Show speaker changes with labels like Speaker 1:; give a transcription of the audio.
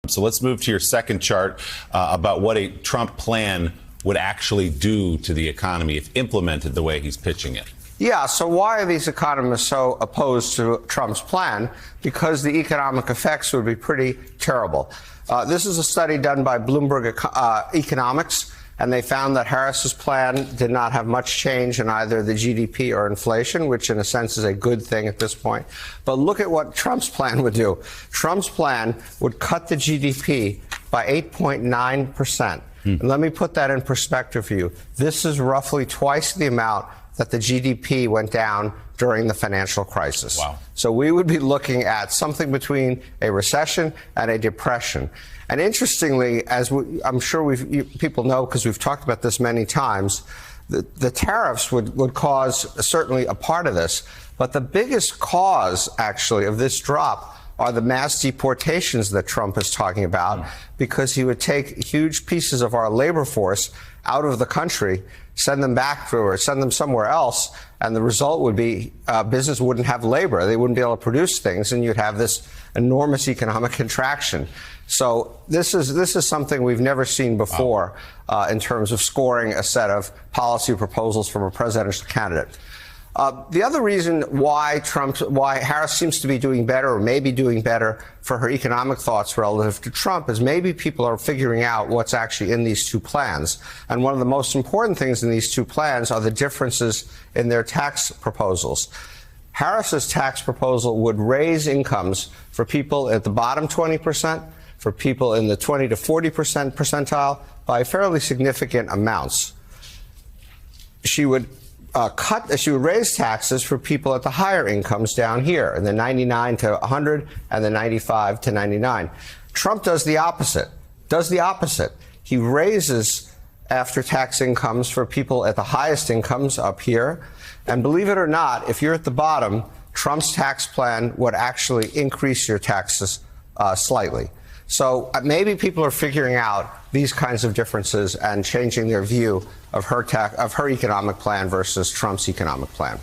Speaker 1: So let's move to your second chart about what a Trump plan would actually do to the economy if implemented the way he's pitching it.
Speaker 2: Yeah, so why are these economists so opposed to Trump's plan? Because the economic effects would be pretty terrible. This is a study done by Bloomberg Economics, and they found that Harris's plan did not have much change in either the GDP or inflation, which in a sense is a good thing at this point. But look at what Trump's plan would do. Trump's plan would cut the GDP by 8.9%. And let me put that in perspective for you. This is roughly twice the amount that the GDP went down during the financial crisis.
Speaker 1: Wow.
Speaker 2: So we would be looking at something between a recession and a depression. And interestingly, as I'm sure people know because we've talked about this many times, the tariffs would cause certainly a part of this. But the biggest cause, actually, of this drop are the mass deportations that Trump is talking about, because he would take huge pieces of our labor force out of the country, send them back to or send them somewhere else, and the result would be business wouldn't have labor. They wouldn't be able to produce things, and you'd have this enormous economic contraction. So this is something we've never seen before in terms of scoring a set of policy proposals from a presidential candidate. The other reason why Harris seems to be doing better or maybe doing better for her economic thoughts relative to Trump is maybe people are figuring out what's actually in these two plans. And one of the most important things in these two plans are the differences in their tax proposals. Harris's tax proposal would raise incomes for people at the bottom 20%, for people in the 20 to 40% percentile by fairly significant amounts. She would raise taxes for people at the higher incomes down here, in the 99 to 100 and the 95 to 99. Trump does the opposite. He raises after-tax incomes for people at the highest incomes up here. And believe it or not, if you're at the bottom, Trump's tax plan would actually increase your taxes slightly. So maybe people are figuring out these kinds of differences and changing their view of her economic plan versus Trump's economic plan.